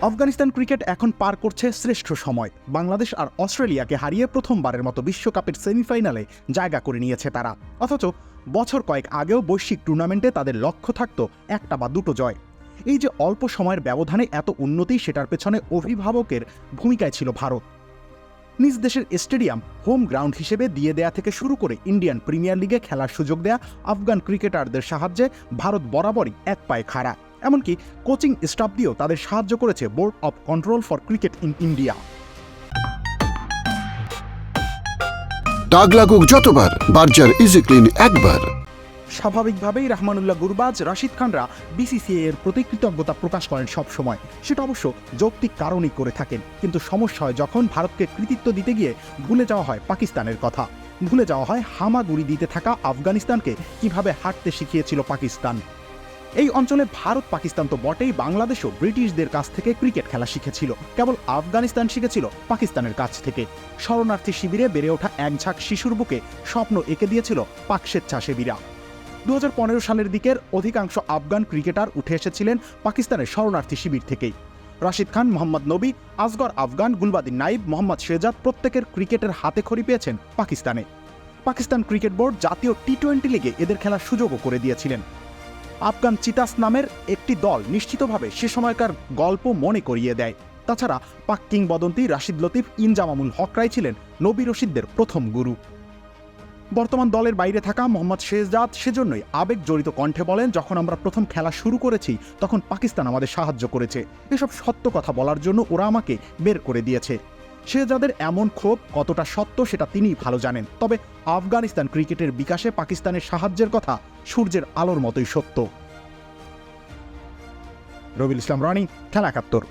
Afghanistan cricket এখন পার করছে শ্রেষ্ঠ সময়। বাংলাদেশ আর অস্ট্রেলিয়াকে হারিয়ে প্রথমবারের মতো বিশ্বকাপের সেমিফাইনালে জায়গা করে নিয়েছে তারা। অথচ বছর কয়েক আগেও বৈশ্বিক টুর্নামেন্টে তাদের লক্ষ্য থাকত একটা বা দুটো জয়। এই যে অল্প সময়ের ব্যবধানে এত উন্নতি, সেটার পেছনে অভিভাবকের ভূমিকায় ছিল ভারত। নিজ দেশের স্টেডিয়াম হোম গ্রাউন্ড হিসেবে দিয়ে দেয়া থেকে শুরু করে ইন্ডিয়ান প্রিমিয়ার লিগে খেলার সুযোগ দেয়া আফগান ক্রিকেটারদের সাহায্যে ভারত বরাবরই এক পায়ে খাড়া। এমনকি কোচিং স্টাফ দিয়েও তাদের সাহায্য করেছে board of control for cricket in India. দাগ লাগুক যতবার, বার্জার ইজি ক্লিন একবার। স্বাভাবিকভাবেই রহমানুল্লাহ গুরবাজ, রাশিদ খানরা বিসিসিআই এর প্রতি কৃতজ্ঞতা প্রকাশ করেন সব সময়। সেটা অবশ্য যৌক্তিক কারণেই করে থাকেন। কিন্তু সমস্যা হয় যখন ভারতকে কৃতিত্ব দিতে গিয়ে ভুলে যাওয়া হয় পাকিস্তানের কথা, ভুলে যাওয়া হয় হামাগুড়ি দিতে থাকা আফগানিস্তানকে কিভাবে হাঁটতে শিখিয়েছিল পাকিস্তান। এই অঞ্চলে ভারত পাকিস্তান তো বটেই, বাংলাদেশও ব্রিটিশদের কাছ থেকে ক্রিকেট খেলা শিখেছিল। কেবল আফগানিস্তান শিখেছিল পাকিস্তানের কাছ থেকে। শরণার্থী শিবিরে বেড়ে ওঠা এক ঝাঁক শিশুর বুকে স্বপ্ন এঁকে দিয়েছিল পাক স্বেচ্ছাসেবীরা। 2015 সালের দিকের অধিকাংশ আফগান ক্রিকেটার উঠে এসেছিলেন পাকিস্তানের শরণার্থী শিবির থেকেই। রাশিদ খান, মোহাম্মদ নবী, আসগর আফগান, গুলবাদিন নাইব, মোহাম্মদ শেহজাদ প্রত্যেকের ক্রিকেটের হাতে খড়ি পেয়েছেন পাকিস্তানে। পাকিস্তান ক্রিকেট বোর্ড জাতীয় টি-20 লিগে এদের খেলার সুযোগও করে দিয়েছিলেন। আফগান চিতাস নামের একটি দল নিশ্চিতভাবে সে সময়কার গল্প মনে করিয়ে দেয়। তাছাড়া পাক কিংবদন্তি রাশিদ লতিফ, ইনজামামুল হকরাই ছিলেন নবী রশিদদের প্রথম গুরু। বর্তমান দলের বাইরে থাকা মোহাম্মদ শেহজাদ সেজন্যই আবেগ জড়িত কণ্ঠে বলেন, যখন আমরা প্রথম খেলা শুরু করেছি তখন পাকিস্তান আমাদের সাহায্য করেছে। এসব সত্য কথা বলার জন্য ওরা আমাকে বের করে দিয়েছে। শেহজাদের এমন ক্ষোভ কতটা সত্য সেটা তিনিই ভালো জানেন। তবে আফগানিস্তান ক্রিকেটের বিকাশে পাকিস্তানের সাহায্যের কথা সূর্যের আলোর মতোই সত্য। রবিউল ইসলাম রনি, খেলা ৭১।